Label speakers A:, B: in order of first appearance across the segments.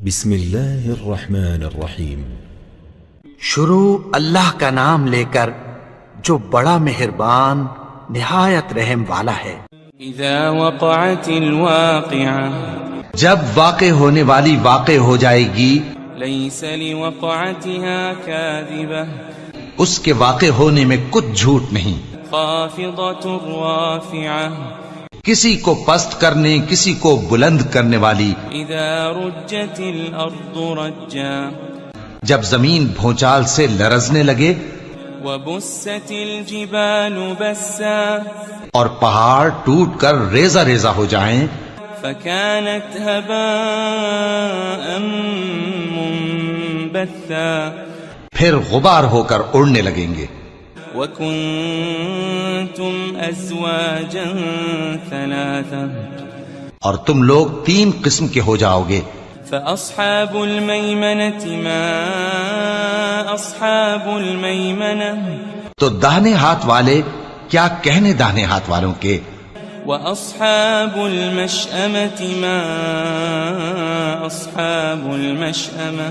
A: بسم اللہ الرحمن الرحیم۔
B: شروع اللہ کا نام لے کر جو بڑا مہربان نہایت رحم والا ہے۔
C: اذا وقعت الواقعہ،
B: جب واقع ہونے والی واقع ہو جائے گی،
C: لیس لوقعتها کاذبہ،
B: اس کے واقع ہونے میں کچھ جھوٹ نہیں،
C: خافضۃ رافعہ،
B: کسی کو پست کرنے کسی کو بلند کرنے والی۔
C: اذا رجت الارض رجا،
B: جب زمین بھونچال سے لرزنے لگے،
C: وبست الجبال بسا،
B: اور پہاڑ ٹوٹ کر ریزہ ریزہ ہو جائیں،
C: فكانت هباء منبثا،
B: پھر غبار ہو کر اڑنے لگیں گے۔
C: وكنتم ازواجا ثلاثا،
B: اور تم لوگ 3 قسم کے ہو جاؤ گے۔
C: فأصحاب المیمنة ما أصحاب الميمنة،
B: تو داہنے ہاتھ والے کیا کہنے داہنے ہاتھ والوں کے،
C: وأصحاب المشأمة ما أصحاب المشأمة،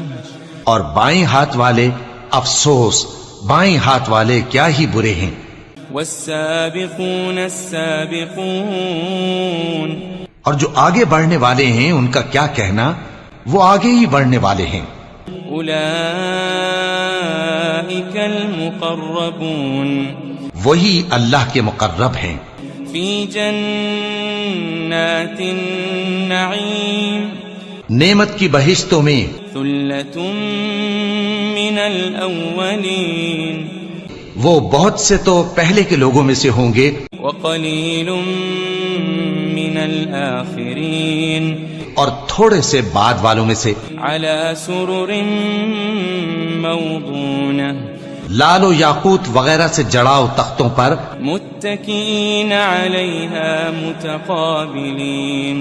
B: اور بائیں ہاتھ والے افسوس بائیں ہاتھ والے کیا ہی برے ہیں۔
C: والسابقون السابقون،
B: اور جو آگے بڑھنے والے ہیں ان کا کیا کہنا، وہ آگے ہی بڑھنے والے ہیں۔
C: أولئك المقربون،
B: وہی اللہ کے مقرب ہیں،
C: في جنات النعيم،
B: نعمت کی بہشتوں میں۔
C: ثلة من الأولين،
B: وہ بہت سے تو پہلے کے لوگوں میں سے ہوں گے،
C: وقليل من الآخرين،
B: اور تھوڑے سے بعد والوں میں سے۔
C: على سرر موضونة،
B: لال و یاقوت وغیرہ سے جڑاؤ تختوں پر،
C: متكئين عليها متقابلين،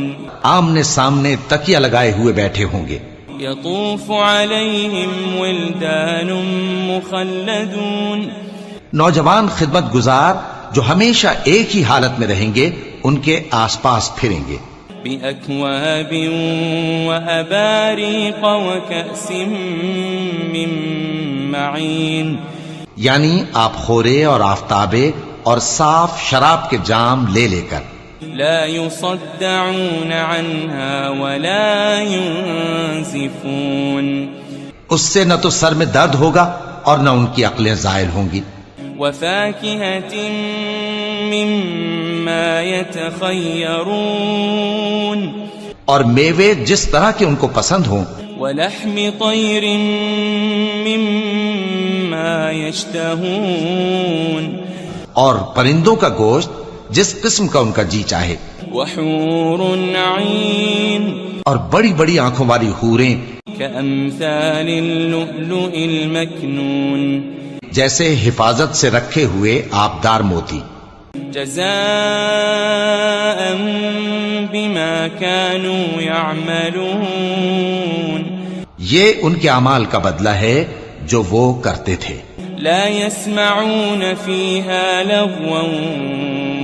B: آمنے سامنے تکیہ لگائے ہوئے بیٹھے ہوں گے۔
C: يطوف عليهم ولدان مخلدون،
B: نوجوان خدمت گزار جو ہمیشہ ایک ہی حالت میں رہیں گے ان کے آس پاس پھریں گے۔
C: بأكواب وأباريق وكأس من معين،
B: یعنی آپ خورے اور آفتابے اور صاف شراب کے جام لے لے کر۔
C: لا يصدعون عنها ولا ينزفون،
B: اس سے نہ تو سر میں درد ہوگا اور نہ ان کی عقلیں زائل ہوں گی۔
C: وفاكهة مما يتخيرون،
B: اور میوے جس طرح کے ان کو پسند ہوں،
C: ولحم طير مما يشتهون،
B: اور پرندوں کا گوشت جس قسم کا ان کا جی چاہے،
C: وحور عين،
B: اور بڑی بڑی آنکھوں والی حوریں
C: كأمثال اللؤلؤ المكنون،
B: جیسے حفاظت سے رکھے ہوئے آبدار موتی۔
C: جزاء بما كانوا يعملون،
B: یہ ان کے اعمال کا بدلہ ہے جو وہ کرتے تھے۔
C: لا يسمعون فيها لغوا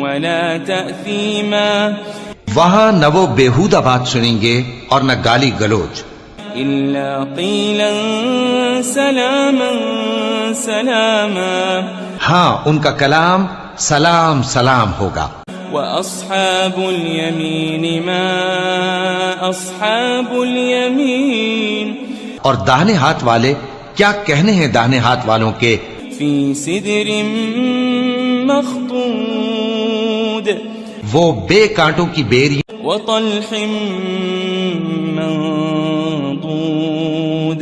C: ولا تأثيما،
B: وہاں نہ وہ بیہودہ بات سنیں گے اور نہ گالی گلوچ،
C: إلا قيلا سلاما سلاما،
B: ہاں ان کا کلام سلام سلام ہوگا۔
C: وأصحاب اليمين ما أصحاب اليمين،
B: اور داہنے ہاتھ والے کیا کہنے ہیں داہنے ہاتھ والوں کے،
C: في سدر مخضود،
B: وہ بے کانٹوں کی بیری
C: وطلح منضود،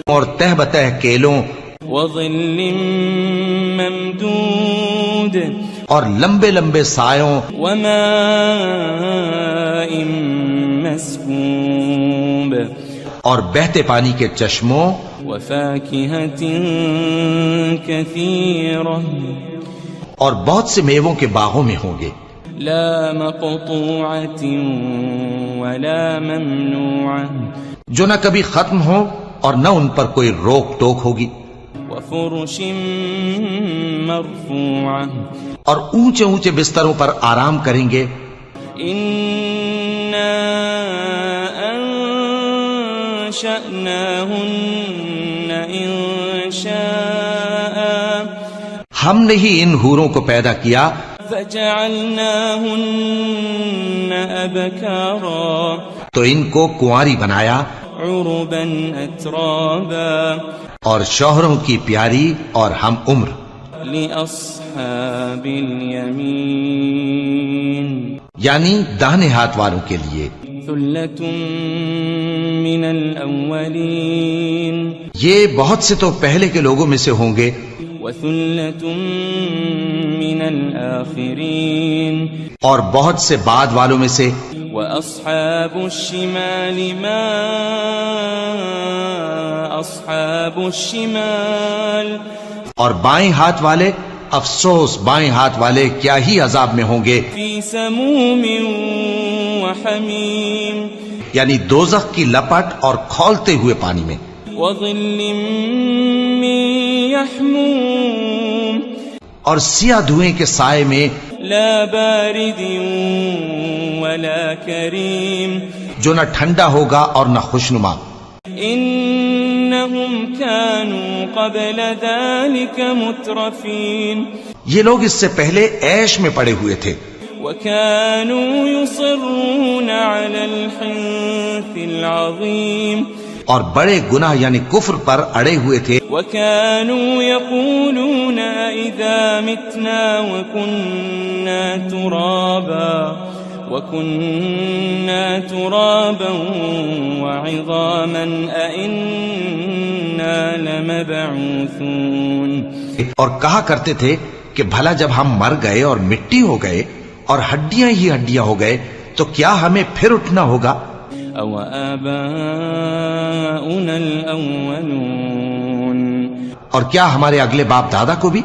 B: اور تہ بتہ کیلوں
C: وظل ممدود،
B: اور لمبے لمبے سایوں،
C: وماء مسكوب،
B: اور بہتے پانی کے چشموں،
C: وفاكهة كثيرة،
B: اور بہت سے میووں کے باغوں میں ہوں گے،
C: لا مقطوعة ولا ممنوعة،
B: جو نہ کبھی ختم ہو اور نہ ان پر کوئی روک ٹوک ہوگی،
C: وفرش مرفوعة،
B: اور اونچے اونچے بستروں پر آرام کریں گے۔
C: أنشأناهن إنشاء
B: ہم نے ہی ان حوروں کو پیدا کیا
C: فجعلناهن أبكارا
B: تو ان کو کنواری بنایا
C: عربا أترابا
B: اور شوہروں کی پیاری اور ہم عمر.
C: لأصحاب اليمين
B: یعنی داہنے ہاتھ والوں کے لیے.
C: ثلة من الأولين
B: یہ بہت سے تو پہلے کے لوگوں میں سے ہوں گے
C: وثلة من الآخرين
B: اور بہت سے بعد والوں میں سے.
C: وأصحاب الشمال ما أصحاب الشمال
B: اور بائیں ہاتھ والے افسوس بائیں ہاتھ والے کیا ہی عذاب میں ہوں گے.
C: في سموم وحميم
B: یعنی دوزخ کی لپٹ اور کھولتے ہوئے پانی میں.
C: وظل من يحموم
B: اور سیاہ دھوئیں کے سائے میں
C: لا بارد ولا كريم
B: جو نہ ٹھنڈا ہوگا اور نہ خوشنما.
C: إنهم كانوا قبل ذلك مترفين
B: یہ لوگ اس سے پہلے عیش میں پڑے ہوئے تھے
C: وكانوا يصرون على الحنث العظيم
B: اور بڑے گناہ یعنی کفر پر اڑے ہوئے تھے.
C: وكانوا يقولون إذا متنا وكنا ترابا وعظاما أئنا لمبعوثون
B: اور کہا کرتے تھے کہ بھلا جب ہم مر گئے اور مٹی ہو گئے اور ہڈیاں ہی ہڈیاں ہو گئے تو کیا ہمیں پھر اٹھنا ہوگا.
C: أو آباؤنا الأولون
B: اور کیا ہمارے اگلے باپ دادا کو بھی.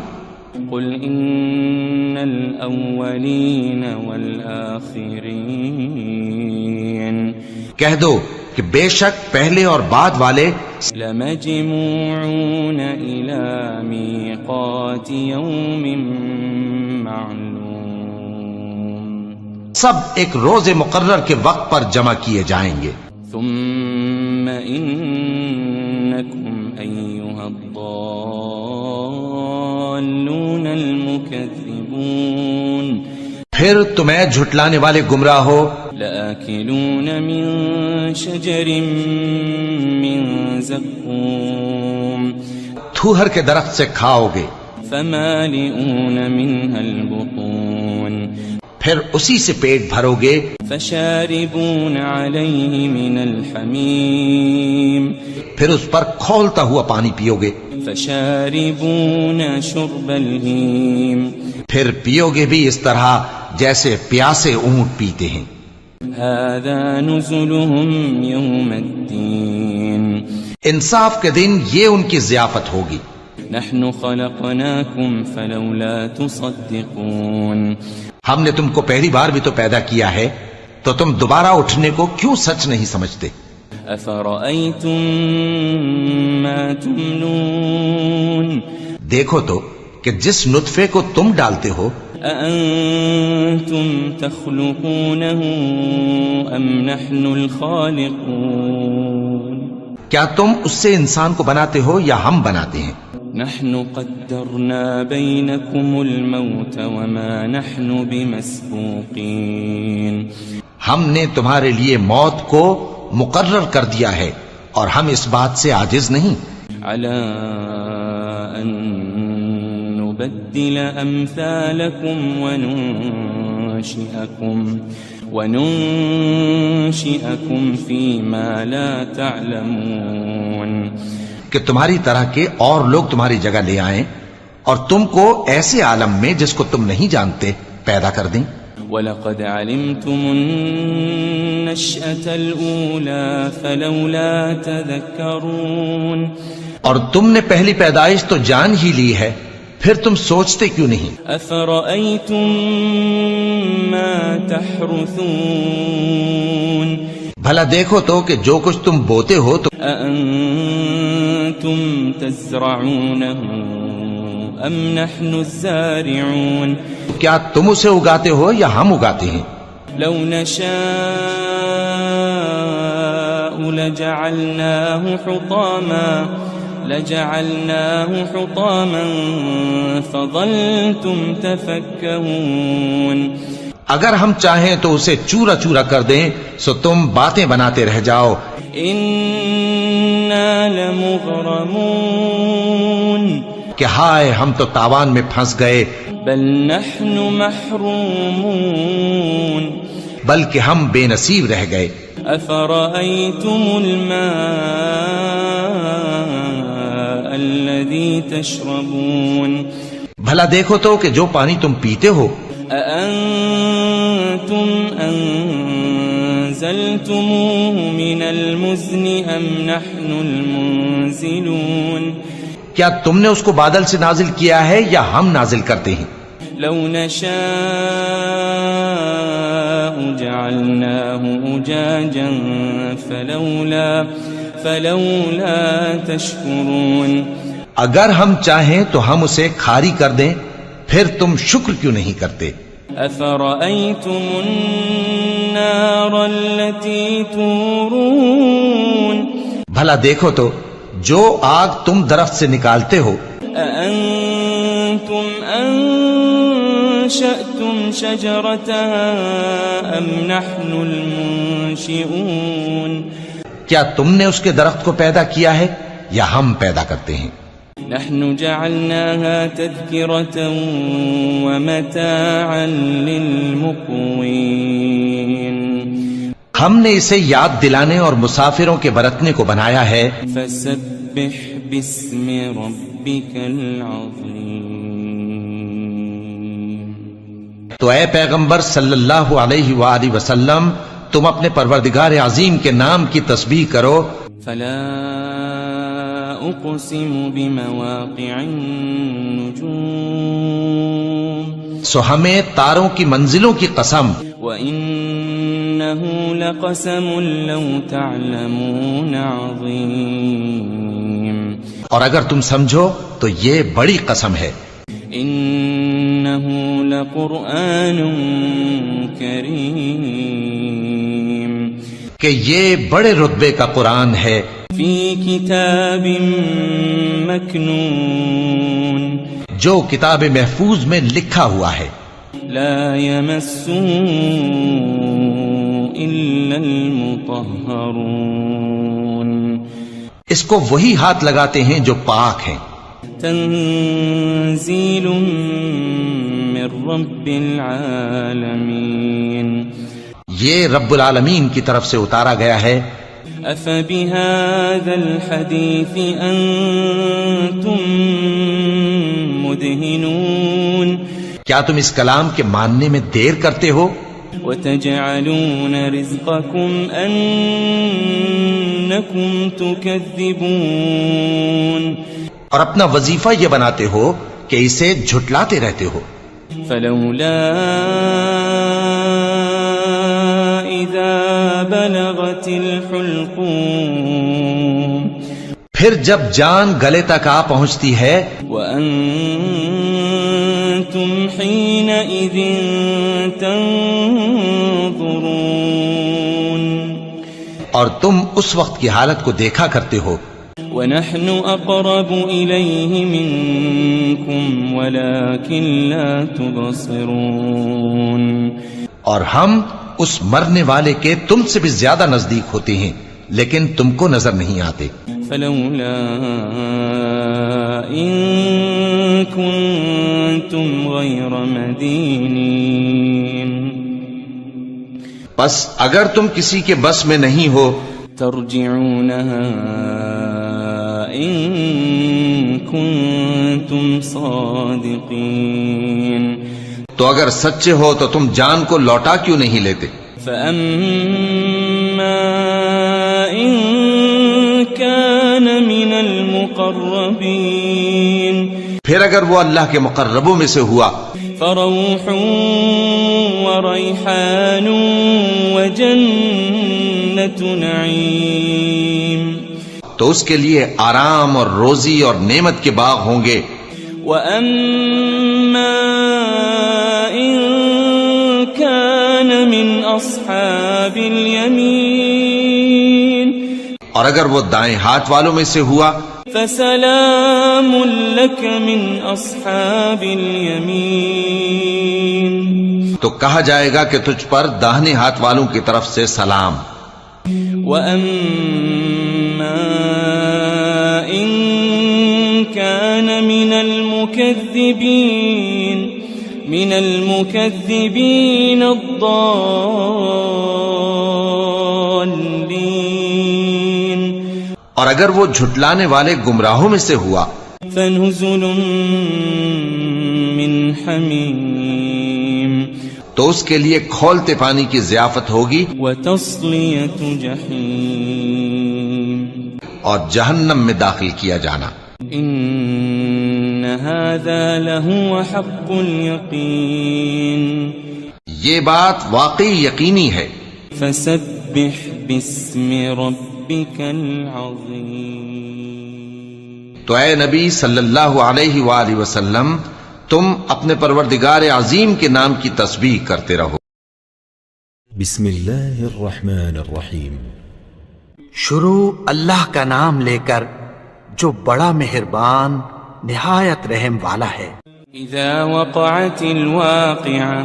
C: قل إن الأولين والآخرين
B: کہہ دو کہ بے شک پہلے اور بعد والے
C: لمجموعون إلى ميقات يوم معلوم
B: سب ایک روز مقرر کے وقت پر جمع کیے جائیں گے.
C: ثم إنكم أيها الضالون المكذبون
B: پھر تمہیں جھٹلانے والے گمراہ ہو
C: لآكلون من شجر من زقوم
B: تھوہر کے درخت سے کھاؤ گے
C: فمالئون منها البطون
B: پھر اسی سے پیٹ بھرو گے
C: فشاربون عليه من الحميم
B: پھر اس پر کھولتا ہوا پانی پیو گے
C: فشاربون شرب الهيم
B: پھر پیو گے بھی اس طرح جیسے پیاسے اونٹ پیتے ہیں.
C: هذا نزلهم يوم الدين
B: انصاف کے دن یہ ان کی ضیافت ہوگی.
C: نحن خلقناكم فلولا تصدقون
B: ہم نے تم کو پہلی بار بھی تو پیدا کیا ہے تو تم دوبارہ اٹھنے کو کیوں سچ نہیں سمجھتے.
C: أفرأيتم ما تمنون
B: دیکھو تو کہ جس نطفے کو تم ڈالتے ہو
C: أأنتم تخلقونه أم نحن الخالقون
B: کیا تم اس سے انسان کو بناتے ہو یا ہم بناتے ہیں.
C: نحن قدرنا بينكم الموت وما نحن بمسبوقين
B: ہم نے تمہارے لیے موت کو مقرر کر دیا ہے اور ہم اس بات سے عاجز نہیں.
C: على أن نبدل أمثالكم وننشئكم فيما لا تعلمون
B: کہ تمہاری طرح کے اور لوگ تمہاری جگہ لے آئیں اور تم کو ایسے عالم میں جس کو تم نہیں جانتے پیدا کر دیں.
C: وَلَقَدْ عَلِمْتُمُ النَّشْأَةَ الْأُولَى فَلَوْلَا تَذَكَّرُونَ
B: اور تم نے پہلی پیدائش تو جان ہی لی ہے پھر تم سوچتے کیوں نہیں.
C: أَفَرَأَيْتُم مَّا تَحْرُثُونَ
B: بھلا دیکھو تو کہ جو کچھ تم بوتے ہو تو
C: أَأَنتُمْ تَزْرَعُونَهُ أَمْ نَحْنُ الزَّارِعُونَ
B: کیا تم اسے اگاتے ہو یا ہم اگاتے ہیں.
C: لو نشاء لجعلناه حطاما فظلتم تفكهون.
B: اگر ہم چاہیں تو اسے چورا چورا کر دیں سو تم باتیں بناتے رہ جاؤ.
C: إنا لمغرمون.
B: کہ ہائے ہم تو تاوان میں پھنس گئے.
C: بل نحن محرومون.
B: بلکہ ہم بے نصیب رہ گئے.
C: أفرأيتم الماء الذي تشربون.
B: بھلا دیکھو تو کہ جو پانی تم پیتے ہو.
C: أأنتم أنزلتموه من المزن أم نحن المنزلون.
B: کیا تم نے اس کو بادل سے نازل کیا ہے یا ہم نازل کرتے ہیں؟
C: لو نشاء جعلناه أجاجا فلولا تشكرون. اگر
B: ہم چاہیں تو ہم اسے کھاری کر دیں پھر تم شکر کیوں نہیں کرتے؟
C: أفرأيتم النار التي تورون.
B: بھلا دیکھو تو جو آگ تم درخت سے نکالتے ہو.
C: أأنتم أنشأتم شجرتها أم نحن المنشئون.
B: کیا تم نے اس کے درخت کو پیدا کیا ہے یا ہم پیدا کرتے ہیں؟
C: نحن جعلناها تذكرة ومتاعا للمقوين.
B: ہم نے اسے یاد دلانے اور مسافروں کے برتنے کو بنایا ہے.
C: فسبح باسم ربك العظيم.
B: تو اے پیغمبر صلی اللہ علیہ وآلہ وسلم تم اپنے پروردگار عظیم کے نام کی تسبیح کرو.
C: فلا اقسم بمواقع النجوم.
B: سو ہمیں تاروں کی منزلوں کی قسم.
C: وَإِنَّهُ لَقَسَمٌ لَوْ تَعْلَمُونَ عَظِيمٌ.
B: اور اگر تم سمجھو تو یہ بڑی قسم ہے.
C: إِنَّهُ لَقُرْآنٌ كَرِيمٌ.
B: کہ یہ بڑے رتبے کا قرآن ہے.
C: فِي كِتَابٍ مَكْنُونٍ.
B: جو کتاب محفوظ میں لکھا ہوا ہے.
C: لا يمسه إلا المطهرون.
B: اس کو وہی ہاتھ لگاتے ہیں جو پاک ہیں.
C: تنزيل من رب العالمين.
B: یہ رب العالمین کی طرف سے اتارا گیا ہے.
C: أفبهذا الحديث أنتم مدهنون.
B: کیا تم اس کلام کے ماننے میں دیر کرتے ہو؟
C: وتجعلون رزقكم أنكم تكذبون.
B: اور اپنا وظیفہ یہ بناتے ہو کہ اسے جھٹلاتے رہتے ہو.
C: فلولا إذا بلغت الحلقوم.
B: پھر جب جان گلے تک آ پہنچتی ہے.
C: وأنتم حينئذ تنظرون.
B: اور تم اس وقت کی حالت کو دیکھا کرتے ہو.
C: ونحن أقرب إليه منكم ولكن لا تبصرون.
B: اور ہم اس مرنے والے کے تم سے بھی زیادہ نزدیک ہوتے ہیں لیکن تم کو نظر نہیں آتے.
C: فلولا إن كنتم غير مدينين.
B: بس اگر تم کسی کے بس میں نہیں ہو
C: ترجعونها إن كنتم صادقين.
B: تو اگر سچے ہو تو تم جان کو لوٹا کیوں نہیں لیتے؟
C: فأما إن كان من المقربين.
B: پھر اگر وہ اللہ کے مقربوں میں سے ہوا
C: فروح وريحان وجنة نعيم.
B: تو اس کے لیے آرام اور روزی اور نعمت کے باغ ہوں گے.
C: وَأَمَّا إِن كَانَ مِنْ أَصْحَابِ الْيَمِينِ.
B: اور اگر وہ دائیں ہاتھ والوں میں سے ہوا
C: فسلام لك من اصحاب الیمین،
B: تو کہا جائے گا کہ تجھ پر داہنے ہاتھ والوں کی طرف سے سلام۔
C: وَأَمَّا إِن كَانَ مِنَ الْمُكَذِّبِينَ الضَّالِّينَ،
B: اور اگر وہ جھٹلانے والے گمراہوں میں سے ہوا
C: فَنُزُلٌ مِّنْ حَمِيمٍ،
B: تو اس کے لیے کھولتے پانی کی ضیافت ہوگی،
C: وَتَصْلِيَةُ جَحِيمٍ،
B: اور جہنم میں داخل کیا جانا۔
C: إن هذا لهو حق اليقين،
B: یہ بات واقعی یقینی ہے۔
C: فسبح باسم ربك العظيم،
B: تو اے نبی صلی اللہ علیہ وآلہ وسلم تم اپنے پروردگار عظیم کے نام کی تسبیح کرتے رہو۔
A: بسم اللہ الرحمن الرحیم۔
D: شروع اللہ کا نام لے کر جو بڑا مہربان نہایت رحم والا ہے۔
C: اذا وقعت الواقعة،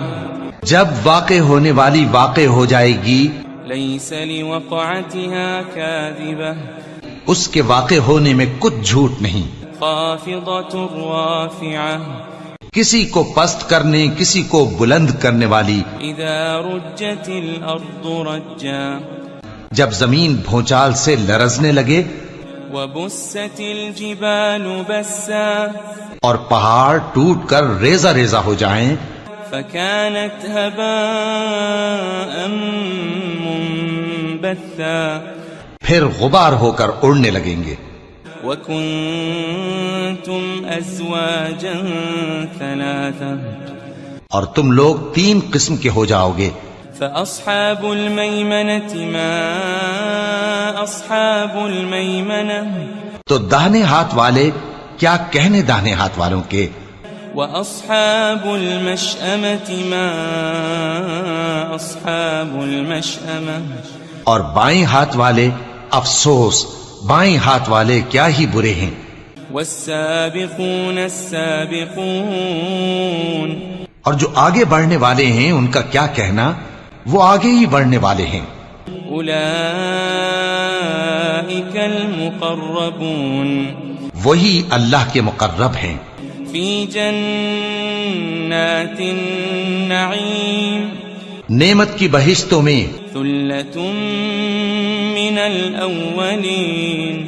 B: جب واقع ہونے والی واقع ہو جائے گی،
C: ليس لوقعتها كاذبة،
B: اس کے واقع ہونے میں کچھ جھوٹ نہیں،
C: خافضة رافعة،
B: کسی کو پست کرنے کسی کو بلند کرنے والی۔
C: اذا رجت الارض رجا،
B: جب زمین بھونچال سے لرزنے لگے،
C: وبست الجبال بسا،
B: اور پہاڑ ٹوٹ کر ریزہ ریزہ ہو جائیں،
C: فكانت هباء منبثا،
B: پھر غبار ہو کر اڑنے لگیں گے۔
C: وكنتم ازواجا ثلاثا،
B: اور تم لوگ 3 قسم کے ہو جاؤ گے۔
C: فأصحاب الميمنة ما أصحاب الميمنة،
B: تو داہنے ہاتھ والے کیا کہنے داہنے ہاتھ والوں کے،
C: وأصحاب المشأمة ما أصحاب المشأمة،
B: اور بائیں ہاتھ والے افسوس بائیں ہاتھ والے کیا ہی برے ہیں۔
C: والسابقون السابقون،
B: اور جو آگے بڑھنے والے ہیں ان کا کیا کہنا، وہ آگے ہی بڑھنے والے ہیں۔
C: أولئك المقربون،
B: وہی اللہ کے مقرب ہیں،
C: في جنات النعيم،
B: نعمت کی بہشتوں میں۔
C: ثلة من الأولين،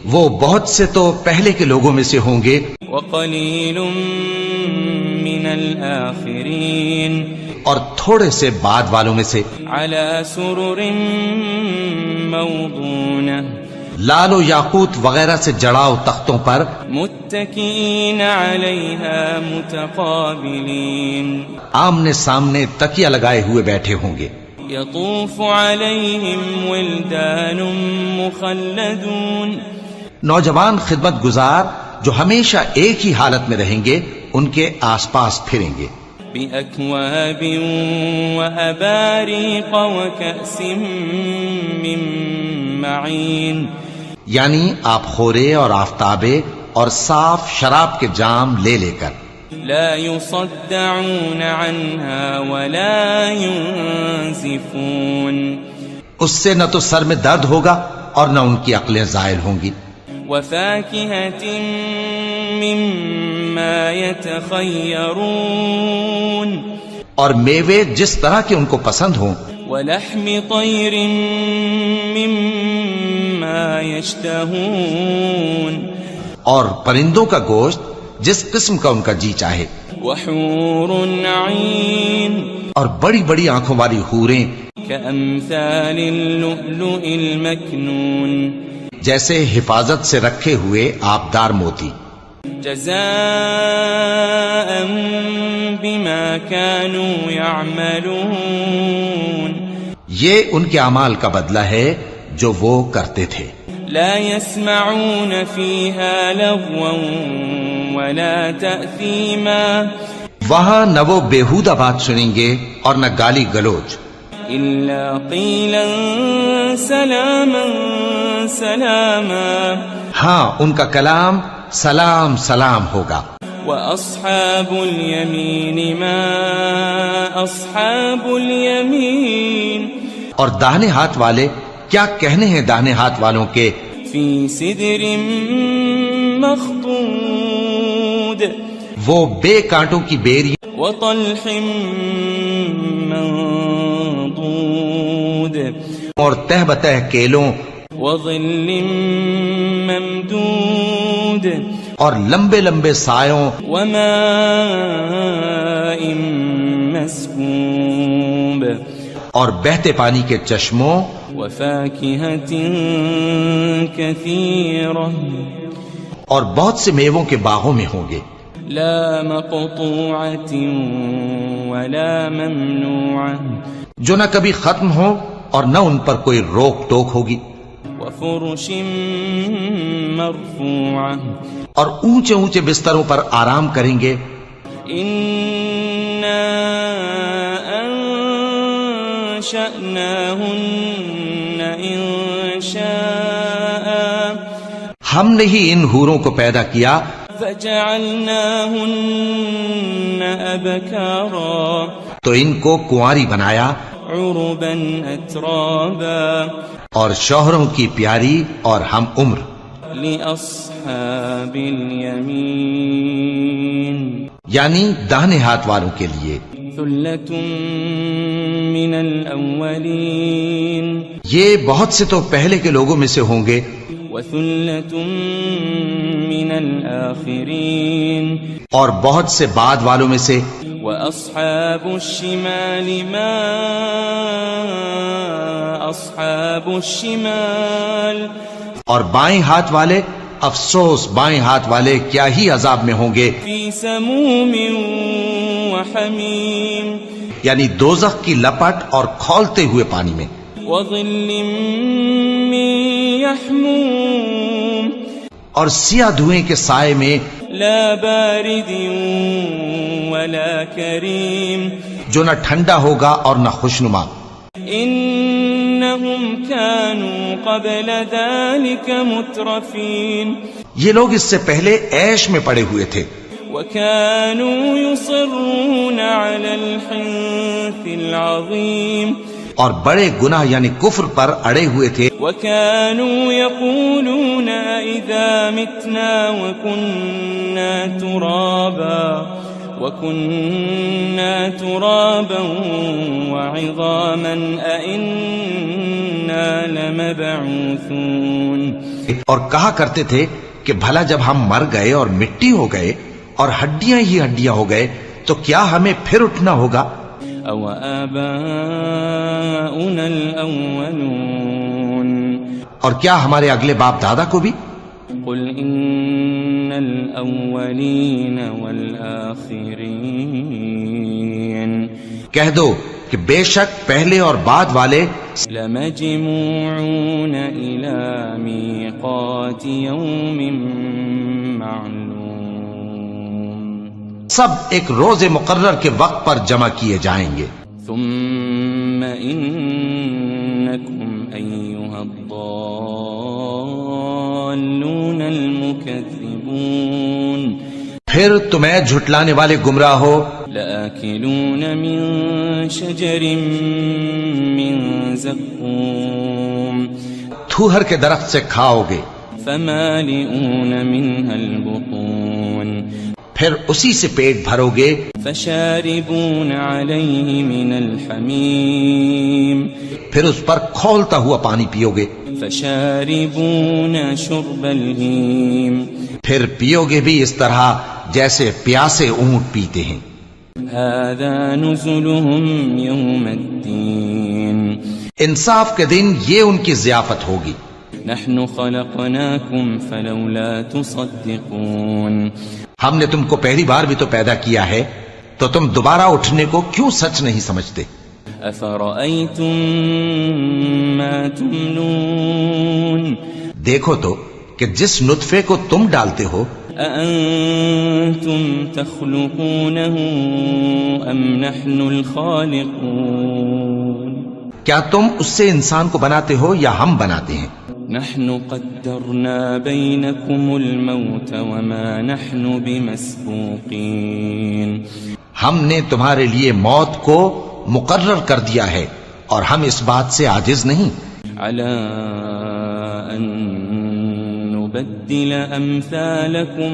B: وہ بہت سے تو پہلے کے لوگوں میں سے ہوں گے،
C: وقليل من الآخرين،
B: اور تھوڑے سے بعد والوں میں سے۔
C: على سرر موضونة،
B: لال و یاقوت وغیرہ سے جڑاؤ تختوں پر،
C: متكئين عليها متقابلين،
B: آمنے سامنے تکیہ لگائے ہوئے بیٹھے ہوں گے۔
C: يطوف عليهم ولدان مخلدون،
B: نوجوان خدمت گزار جو ہمیشہ ایک ہی حالت میں رہیں گے ان کے آس پاس پھریں گے۔
C: بأكواب وأباريق وكأس من معين،
B: یعنی آپ خورے اور آفتابے اور صاف شراب کے جام لے لے کر۔
C: لا يصدعون عنها ولا ينزفون،
B: اس سے نہ تو سر میں درد ہوگا اور نہ ان کی عقلیں زائل ہوں گی۔
C: وفاكهة مما يتخيرون،
B: اور میوے جس طرح کے ان کو پسند ہوں،
C: ولحم طير مما يشتهون،
B: اور پرندوں کا گوشت جس قسم کا ان کا جی چاہے،
C: وحور عين،
B: اور بڑی بڑی آنکھوں والی حوریں
C: كأمثال اللؤلؤ المكنون،
B: جیسے حفاظت سے رکھے ہوئے آبدار موتی۔
C: جزاء بما كانوا يعملون،
B: یہ ان کے اعمال کا بدلہ ہے جو وہ کرتے تھے۔
C: لا يسمعون فيها لغوا ولا تأثيما،
B: وہاں نہ وہ بیہودہ بات سنیں گے اور نہ گالی گلوچ،
C: إلا قيلا سلاما سلاما
B: ہاں ان کا کلام سلام سلام ہوگا.
C: وأصحاب اليمين ما أصحاب اليمين
B: اور داہنے ہاتھ والے کیا کہنے ہیں داہنے ہاتھ والوں کے.
C: في سدر مخضود
B: وہ بے کانٹوں کی بیری
C: وطلح منضود
B: اور تہ بتہ کیلوں
C: وظل ممدود
B: اور لمبے لمبے سایوں
C: وماء مسكوب
B: اور بہتے پانی کے چشموں
C: وفاكهة كثيرة
B: اور بہت سے میووں کے باغوں میں ہوں گے.
C: لا مقطوعة ولا ممنوعة
B: جو نہ کبھی ختم ہو اور نہ ان پر کوئی روک ٹوک ہوگی.
C: وفرش مرفوعة
B: اور اونچے اونچے بستروں پر آرام کریں گے.
C: إنا أنشأناهن إنشاء
B: ہم نے ہی ان حوروں کو پیدا کیا
C: فجعلناهن أبكارا
B: تو ان کو کنواری بنایا
C: عربا أترابا
B: اور شوہروں کی پیاری اور ہم عمر.
C: لأصحاب اليمين
B: یعنی داہنے ہاتھ والوں کے لیے.
C: ثلة من الأولين
B: یہ بہت سے تو پہلے کے لوگوں میں سے ہوں گے
C: وثلة من الآخرين
B: اور بہت سے بعد والوں میں سے.
C: وأصحاب الشمال ما أصحاب الشمال
B: اور بائیں ہاتھ والے افسوس بائیں ہاتھ والے کیا ہی عذاب میں ہوں گے.
C: في سموم وحميم
B: یعنی دوزخ کی لپٹ اور کھولتے ہوئے پانی میں.
C: وظل من يحموم
B: اور سیاہ دھوئیں کے سائے میں
C: لا بارد ولا كريم
B: جو نہ ٹھنڈا ہوگا اور نہ خوشنما.
C: إنهم كانوا قبل ذلك مترفين
B: یہ لوگ اس سے پہلے عیش میں پڑے ہوئے تھے
C: وكانوا يصرون على الحنث العظيم
B: اور بڑے گناہ یعنی کفر پر اڑے ہوئے تھے.
C: وكانوا يقولون إذا متنا وكنا ترابا وعظاما أئنا لمبعوثون
B: اور کہا کرتے تھے کہ بھلا جب ہم مر گئے اور مٹی ہو گئے اور ہڈیاں ہی ہڈیاں ہو گئے تو کیا ہمیں پھر اٹھنا ہوگا.
C: أو آباؤنا الأولون
B: اور کیا ہمارے اگلے باپ دادا کو بھی.
C: قل إن الأولين والآخرين
B: کہہ دو کہ بے شک پہلے اور بعد والے
C: لمجموعون إلى ميقات يوم معلوم
B: سب ایک روز مقرر کے وقت پر جمع کیے جائیں گے.
C: ثم إنكم أيها الضالون المكذبون
B: پھر تمہیں جھٹلانے والے گمراہ ہو
C: لآكلون من شجر من زقوم
B: تھوہر کے درخت سے کھاؤ گے
C: فمالئون منها البطون
B: پھر اسی سے پیٹ بھرو گے
C: فشاربون عليه من الحميم
B: پھر اس پر کھولتا ہوا پانی پیو گے
C: فشاربون شرب الهيم
B: پھر پیو گے بھی اس طرح جیسے پیاسے اونٹ پیتے ہیں.
C: هذا نزلهم يوم الدين
B: انصاف کے دن یہ ان کی ضیافت ہوگی.
C: نحن خلقناكم فلولا تصدقون
B: ہم نے تم کو پہلی بار بھی تو پیدا کیا ہے تو تم دوبارہ اٹھنے کو کیوں سچ نہیں سمجھتے.
C: أفرأيتم ما تمنون
B: دیکھو تو کہ جس نطفے کو تم ڈالتے ہو
C: أأنتم تخلقونه أم نحن الخالقون
B: کیا تم اس سے انسان کو بناتے ہو یا ہم بناتے ہیں؟
C: نحن قدرنا بينكم الموت وما نحن بمسبوقين
B: ہم نے تمہارے لیے موت کو مقرر کر دیا ہے اور ہم اس بات سے عاجز نہیں
C: على أن نبدل أمثالكم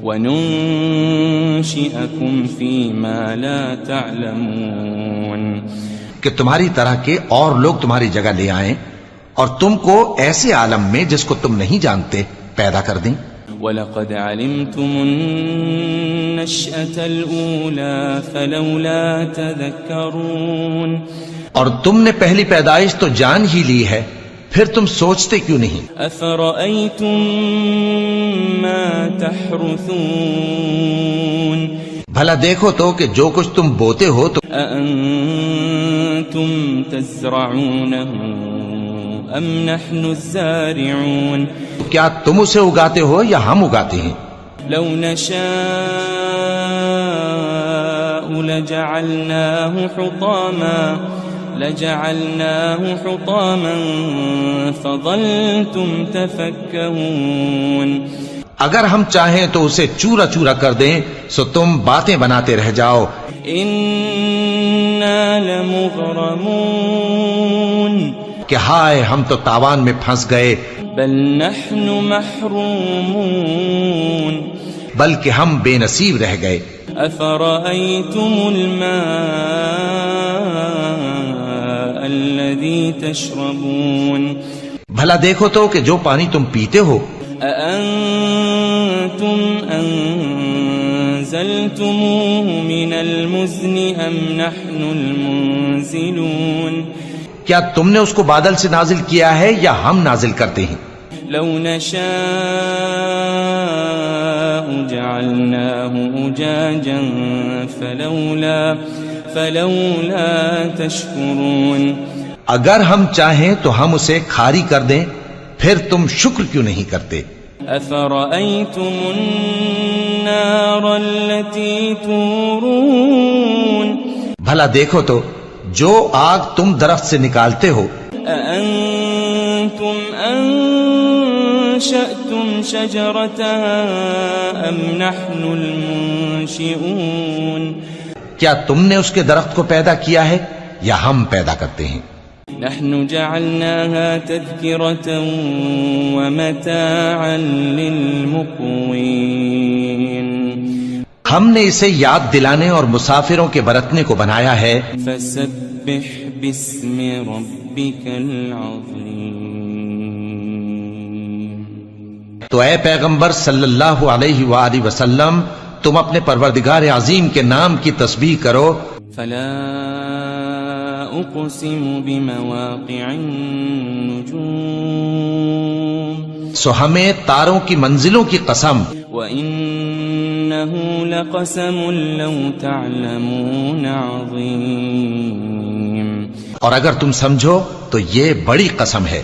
C: وننشئكم فيما لا تعلمون
B: کہ تمہاری طرح کے اور لوگ تمہاری جگہ لے آئیں اور تم کو ایسے عالم میں جس کو تم نہیں جانتے پیدا کر دیں.
C: وَلَقَدْ عَلِمْتُمُ النَّشْأَةَ الْأُولَى فَلَوْلَا تَذَكَّرُونَ
B: اور تم نے پہلی پیدائش تو جان ہی لی ہے پھر تم سوچتے کیوں نہیں؟
C: أَفَرَأَيْتُمْ مَا تَحْرُثُونَ
B: بھلا دیکھو تو کہ جو کچھ تم بوتے ہو تو
C: أَأَنْتُمْ تَزْرَعُونَهُ أَمْ نَحْنُ الزَّارِعُونَ
B: کیا تم اسے اگاتے ہو یا ہم اگاتے ہیں؟
C: لو نشاء لجعلناه حطاما فظلتم تفكهون
B: اگر ہم چاہیں تو اسے چورا چورا کر دیں سو تم باتیں بناتے رہ جاؤ.
C: إنا لمغرمون
B: کہ ہائے ہم تو تاوان میں پھنس گئے.
C: بل نحن محرومون
B: بلکہ ہم بے نصیب رہ گئے.
C: أفرأيتم الماء الذي تشربون
B: بھلا دیکھو تو کہ جو پانی تم پیتے ہو
C: أأنتم أنزلتموه من المزن أم نحن المنزلون
B: کیا تم نے اس کو بادل سے نازل کیا ہے یا ہم نازل کرتے ہیں؟
C: لو نشاء جعلناه أجاجا فلولا تشكرون
B: اگر ہم چاہیں تو ہم اسے کھاری کر دیں پھر تم شکر کیوں نہیں کرتے؟
C: أفرأيتم النار التي تورون
B: بھلا دیکھو تو جو آگ تم درخت سے نکالتے ہو
C: أأنتم أنشأتم شجرتها أم نحن المنشئون
B: کیا تم نے اس کے درخت کو پیدا کیا ہے یا ہم پیدا کرتے ہیں؟
C: نحن جعلناها تذكرة ومتاعا للمقوين
B: ہم نے اسے یاد دلانے اور مسافروں کے برتنے کو بنایا ہے.
C: فسبح باسم ربك العظيم
B: تو اے پیغمبر صلی اللہ علیہ وآلہ وسلم تم اپنے پروردگار عظیم کے نام کی تسبیح کرو.
C: فلا أقسم بمواقع النجوم
B: سو ہمیں تاروں کی منزلوں کی قسم.
C: وإنه لقسم لو تعلمون عظيم
B: اور اگر تم سمجھو تو یہ بڑی قسم ہے.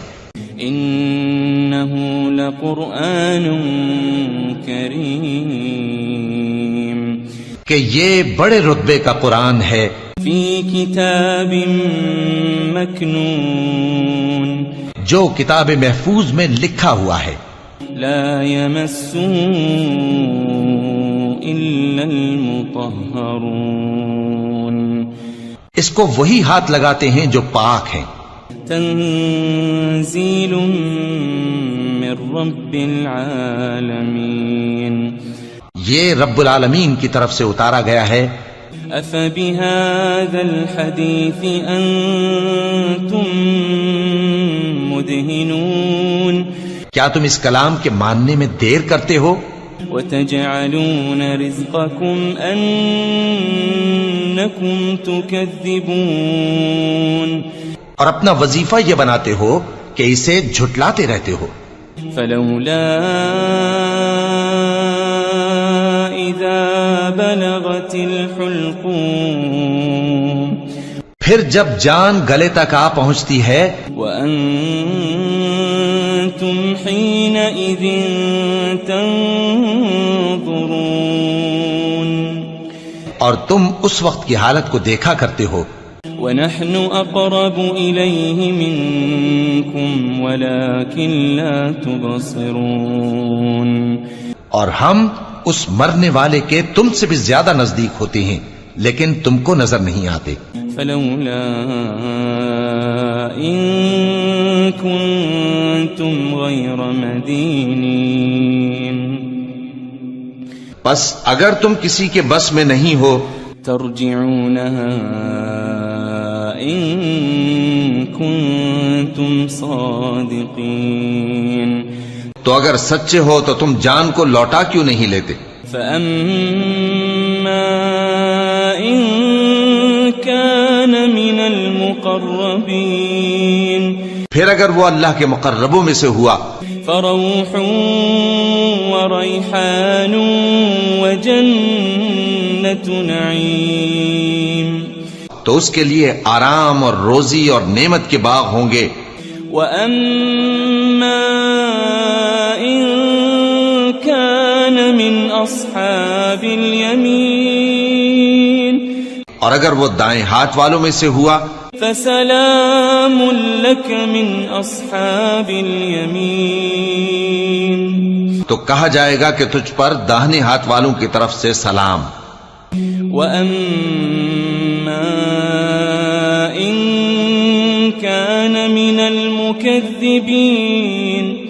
C: إنه لقرآن كريم
B: کہ یہ بڑے رتبے کا قرآن ہے.
C: في كتاب مكنون
B: جو کتاب محفوظ میں لکھا ہوا ہے.
C: لا يمسه إلا المطهرون
B: اس کو وہی ہاتھ لگاتے ہیں جو پاک ہیں.
C: تنزيل من رب العالمين
B: یہ رب العالمین کی طرف سے اتارا گیا ہے.
C: أفبهذا الحديث أنتم مدهنون
B: کیا تم اس کلام کے ماننے میں دیر کرتے ہو؟
C: وتجعلون رزقكم أنكم تكذبون
B: اور اپنا وظیفہ یہ بناتے ہو کہ اسے جھٹلاتے رہتے ہو.
C: فلولا إذا بلغت الحلقوم
B: پھر جب جان گلے تک آ پہنچتی ہے
C: وأنتم حينئذ تنظرون
B: اور تم اس وقت کی حالت کو دیکھا کرتے ہو
C: ونحن أقرب إليه منكم ولكن لا تبصرون
B: اور ہم اس مرنے والے کے تم سے بھی زیادہ نزدیک ہوتے ہیں لیکن تم کو نظر نہیں آتے
C: فلولا إن كنتم غير مدينين
B: بس اگر تم کسی کے بس میں نہیں ہو
C: ترجعونها إن كنتم صادقين
B: تو اگر سچے ہو تو تم جان کو لوٹا کیوں نہیں لیتے
C: فأما إن كان من المقربين
B: پھر اگر وہ اللہ کے مقربوں میں سے ہوا
C: فروح وريحان وجنة نعيم
B: تو اس کے لیے آرام اور روزی اور نعمت کے باغ ہوں گے
C: وأما إن كان من أصحاب اليمين
B: اور اگر وہ دائیں ہاتھ والوں میں سے ہوا
C: فسلام لك من أصحاب اليمين
B: تو کہا جائے گا کہ تجھ پر داہنے ہاتھ والوں کی طرف سے سلام
C: وأما إن كان من المكذبين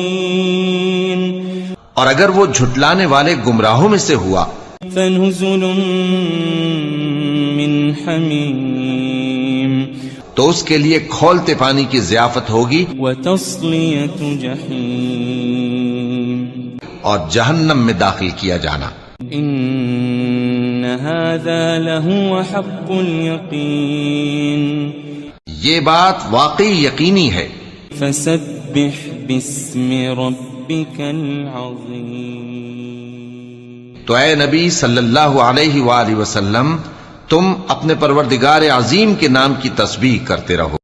C: الضالين
B: اور اگر وہ جھٹلانے والے گمراہوں میں سے ہوا
C: فنزل من حمیم
B: تو اس کے لیے کھولتے پانی کی ضیافت ہوگی
C: وتصلیۃ جحیم
B: اور جہنم میں داخل کیا جانا
C: ان هذا لهو حق اليقین
B: یہ بات واقعی یقینی ہے
C: فسبح باسم ربك العظیم
B: تو اے نبی صلی اللہ علیہ وآلہ وسلم تم اپنے پروردگار عظیم کے نام کی تسبیح کرتے رہو